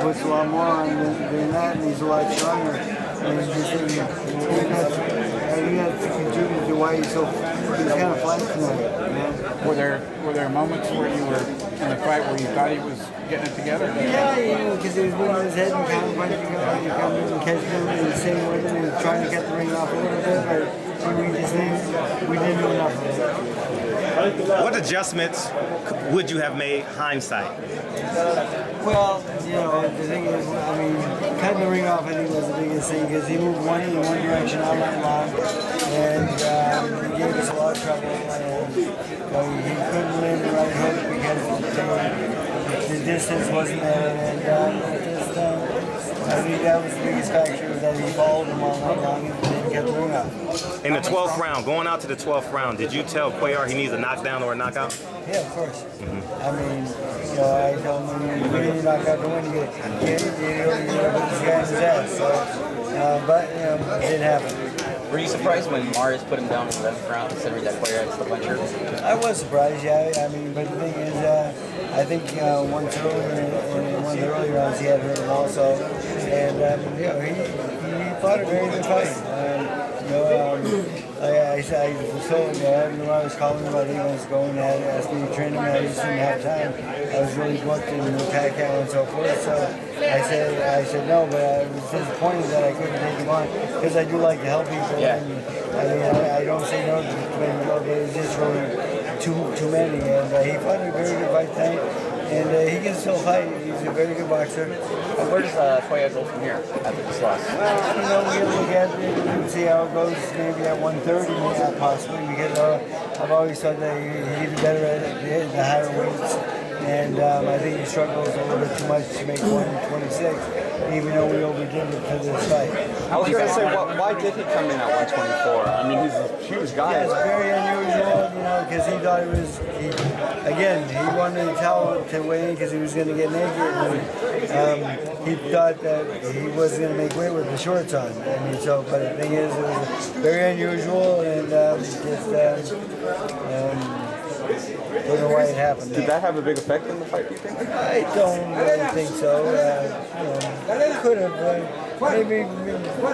puts a lot more on than that, and he's a lot stronger. And it's just you have to contribute to why he's kind of flat tonight, man. Were there moments where you were in the fight where you thought he was getting it together? Yeah, because he was moving his head and counter-punching him, you come in and catch him and same with him and trying to get the ring off a little bit, but we didn't do enough of it. What adjustments would you have made hindsight? Well, the thing is, I mean, cutting the ring off I think was the biggest thing because he moved in one direction all night long, and he gave us a lot of trouble. And he couldn't land the right hook because the distance wasn't there, and I think that was the biggest factor that he followed him all night long and didn't get the ring off. In the 12th round, going out to the 12th round, did you tell Cuellar he needs a knockdown or a knockout? Yeah, of course. I mean, I told him when you need a knockout to win, you put this guy in his ass. So, but it didn't happen. Were you surprised when Mars put him down in the 11th round, considering that Cuellar had the puncher? I was surprised, yeah. I mean, but the thing is, I think once earlier in one of the early rounds, he had hurt him also, and he fought a very good fight. I told him when I was calling him about Eagles going at asked me to train him, I just didn't have time. I was really booked in the attack out and so forth. So I said no, but I was disappointed that I couldn't take him on because I do like to help people. Yeah. And, I mean, I don't say no to many people, but it's just really too many. And he fought a very good fight tonight, and he can still fight. He's a very good boxer. Where does Cuellar go from here after this loss? Well, we gotta look at it and see how it goes. Maybe at 130, possibly, because I've always thought that he'd be better at the higher weights, and I think he struggles a little bit too much to make 126, even though we overdid it for this fight. I was going to say, why did he come in at 124? I mean, he's a huge guy. Yeah, it's very unusual, because he thought he wanted to tell to weigh in because he was going to get naked. And, he thought that he wasn't going to make weight with the shorts on. I mean, but the thing is, it was very unusual, and don't know why it happened. Did that have a big effect in the fight, do you think? I don't really think so. Could have. Maybe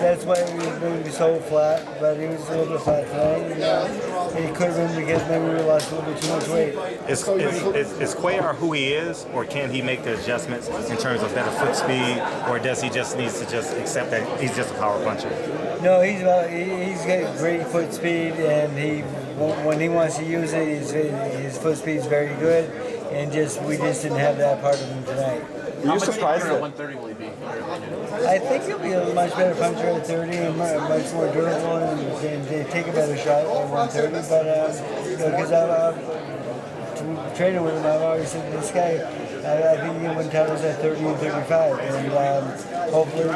that's why he was maybe so flat, but he was a little bit flat tonight. It could have been because maybe we lost a little bit too much weight. Is Cuellar who he is, or can he make the adjustments in terms of better foot speed, or does he just needs to just accept that he's just a power puncher? No, he's got great foot speed, and when he wants to use it, his foot speed is very good, and we just didn't have that part of him tonight. Were you surprised that 130 will he be? I think he'll be a much better puncher at 30 and much more durable and take a better shot at 130. But because I've traded with him, I've always said this guy, I think he can win titles at 30 and 35. And hopefully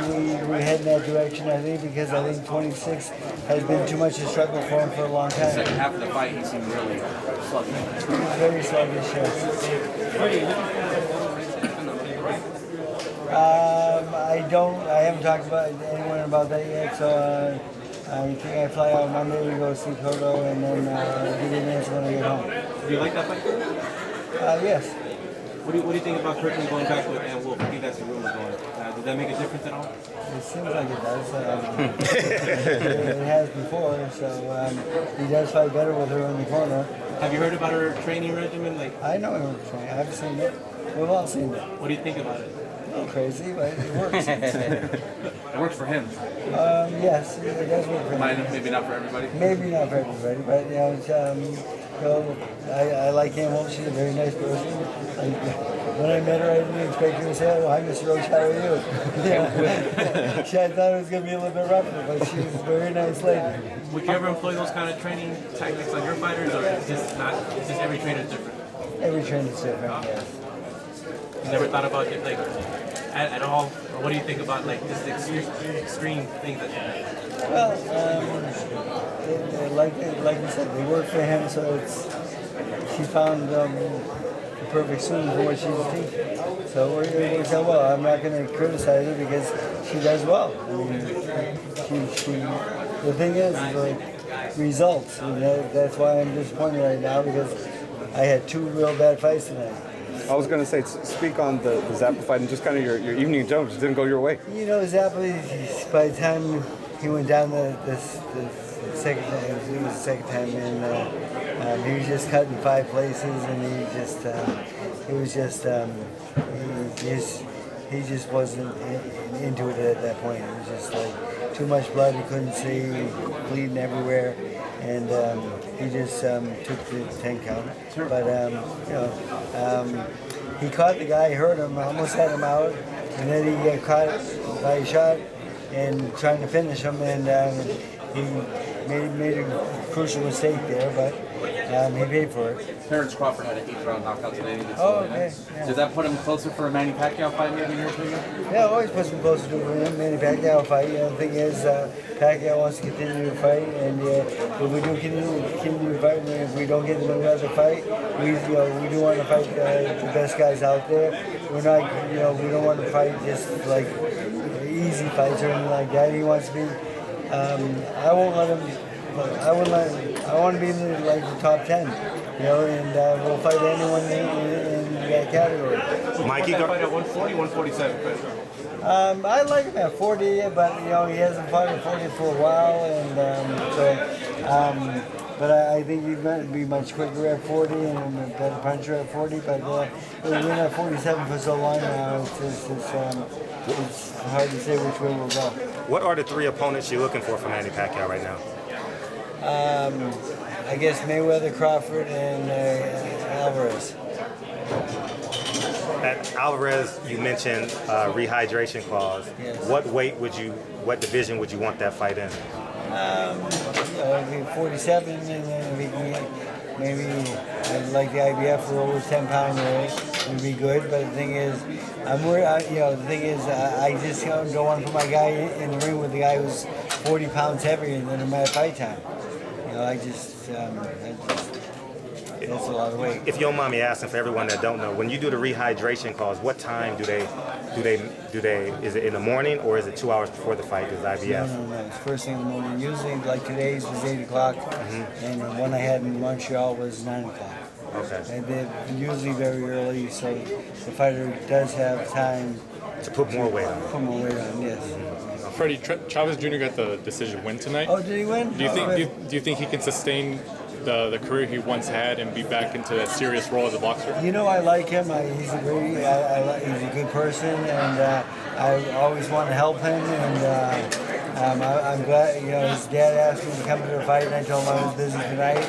we head in that direction, I think, because I think 26 has been too much a struggle for him for a long time. Second half of the fight, he seemed really sluggish. Very sluggish, yes. I haven't talked about anyone about that yet, so I think I fly out Monday, we go see Kodo, and then give you an answer when I get home. Do you like that fight? Yes. What do you think about Kirkland going back with Ann Wolf? I think that's the rumor going. Did that make a difference at all? It seems like it does. It has before, so he does fight better with her in the corner. Have you heard about her training regimen? I know her training. I've seen it. We've all seen it. What do you think about it? A little crazy, but it works. It works for him. Yes, it does work for him. Maybe not for everybody. Maybe not for everybody, but I like Ann Wolf. She's a very nice person. When I met her, I didn't expect her to say, "Oh, hi, Mr. Roach, how are you?" I thought it was going to be a little bit rougher, but she was a very nice lady. Would you ever employ those kind of training tactics on your fighters, or is this not? Is just every trainer different? Every trainer's different, yes. You never thought about it like at all, or what do you think about like this extreme things that you do? Well, like you said, they work for him, so she found the perfect student for what she's teaching. So it works out well. I'm not going to criticize her because she does well. I mean, the thing is like results, and that's why I'm disappointed right now because I had two real bad fights tonight. I was going to say, speak on the Zappa fight and just kind of your evening in general. Just didn't go your way. You know, Zappa, by the time he went down the second time, it was the second time, and he was just cut in 5 places, and he just wasn't into it at that point. It was just like too much blood. He couldn't see, bleeding everywhere, and he just took the 10 count. But he caught the guy, hurt him, almost had him out, and then he got caught by a shot and trying to finish him, and he made a crucial mistake there, but he paid for it. Terrence Crawford had an 8th-round knockout today. Oh, okay. Yeah. Does that put him closer for a Manny Pacquiao fight, maybe, in your opinion? Yeah, it always puts him closer to a Manny Pacquiao fight. The thing is, Pacquiao wants to continue to fight, and if we do continue to fight, and if we don't get into another fight, we do want to fight the best guys out there. We're not, we don't want to fight just like easy fights or anything like that. He wants to be. I won't let him. I want to be in the top 10, and we'll fight anyone in that category. Mikey, Fight at 140, 147. I like him at 40, but he hasn't fought at 40 for a while, and but I think he's going to be much quicker at 40 and a better puncher at 40. But we've been at 47 for so long now. It's hard to say which way we'll go. what are the 3 opponents you're looking for Manny Pacquiao right now? I guess Mayweather, Crawford, and Alvarez. At Alvarez, you mentioned rehydration clause. Yes. What division would you want that fight in? It'd be 47, and then maybe I'd like the IBF for over 10-pound weight. Would be good, but the thing is, I just don't want to put my guy in the ring with the guy who's 40 pounds heavier than him at fight time. That's a lot of weight. If you don't mind me asking, for everyone that don't know, when you do the rehydration clause, what time do they? Is it in the morning or is it 2 hours before the fight? Is IBF? No. It's first thing in the morning. Usually, like today's was 8 o'clock, and the one I had in Montreal was 9 o'clock. Okay. And they're usually very early, so the fighter does have time To put more weight on. Put more weight on. Yes. Freddie, Chavez Jr. got the decision win tonight. Oh, did he win? Do you think he can sustain the career he once had and be back into that serious role as a boxer? I like him. He's a good person, and I always want to help him. And I'm glad. His dad asked me to come to the fight, and I told him I was busy tonight,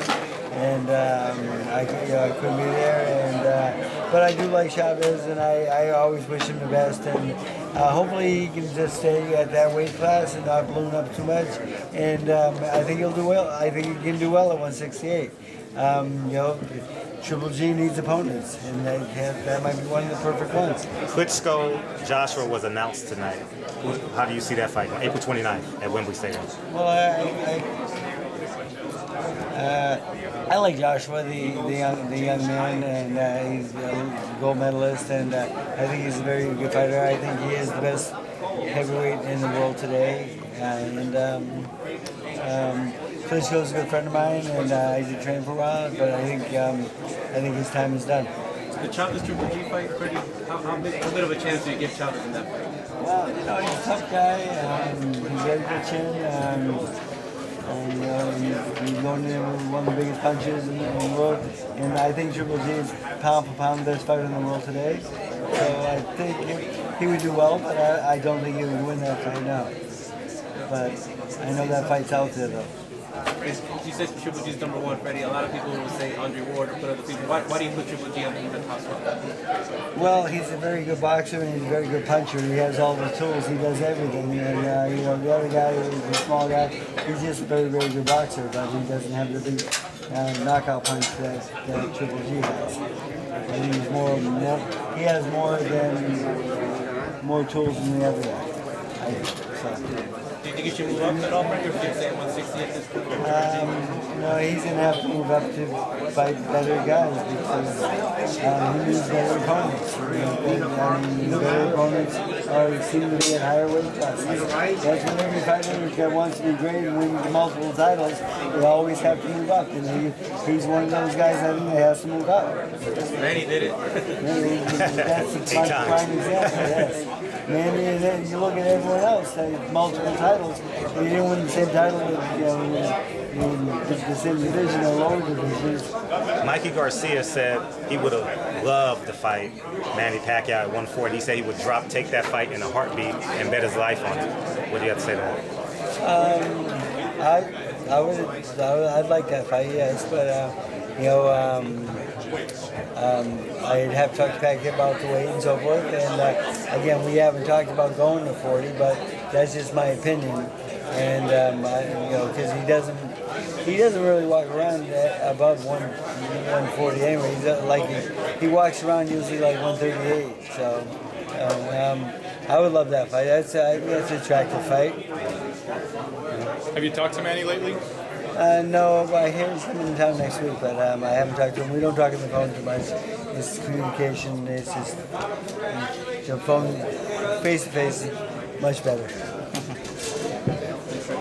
and I couldn't be there. But I do like Chavez, and I always wish him the best. And hopefully he can just stay at that weight class and not balloon up too much. And I think he'll do well. I think he can do well at 168. Triple G needs opponents, and that might be one of the perfect ones. Klitschko Joshua was announced tonight. How do you see that fight? April 29th at Wembley Stadium. Well, I like Joshua, the young man, and he's a gold medalist, and I think he's a very good fighter. I think he is the best heavyweight in the world today, Klitschko's a good friend of mine, and I did train for a while, but I think his time is done. The Chavez Triple G fight, Freddie, how bit of a chance do you give Chavez in that fight? Well, he's a tough guy. He's got a good chin. He's going in with one of the biggest punches in the world, and I think Triple G is pound for pound the best fighter in the world today. So I think he would do well, but I don't think he would win that fight now. But I know that fight's out there though. You said Triple G is number 1, Freddie. A lot of people will say Andre Ward or put other people. Why do you put Triple G on the top spot? Well, he's a very good boxer and he's a very good puncher. He has all the tools. He does everything. And the other guy is a small guy. He's just a very, very good boxer, but he doesn't have the big knockout punch that Triple G has. I think he has more tools than the other guy. I think so. Do you think he should move up at all, Freddie, or do you say 160 at this point? No, he's going to have to move up to fight better guys because he needs better opponents. The better opponents seem to be at higher weight classes. That's when every fighter that wants to be great and win multiple titles, they always have to move up. And he's one of those guys that has to move up. Manny did it. That's a prime example, yes. Man, you look at everyone else, they have multiple titles. They didn't win the same title in the same division or lower divisions. Mikey Garcia said he would have loved to fight Manny Pacquiao at 140. He said he would take that fight in a heartbeat and bet his life on it. What do you have to say to that? I'd like that fight, yes, but I'd have to talk to Pacquiao about the weight and so forth. And again, we haven't talked about going to 40, but that's just my opinion. And because he doesn't really walk around above 140 anyway. He walks around usually like 138. So I would love that fight. That's an attractive fight. Have you talked to Manny lately? No, I hear he's coming in town next week, but I haven't talked to him. We don't talk on the phone too much. It's communication. It's just phone, face to face, much better.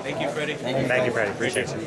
Thank you, Freddie. Thank you, Freddie. Appreciate you.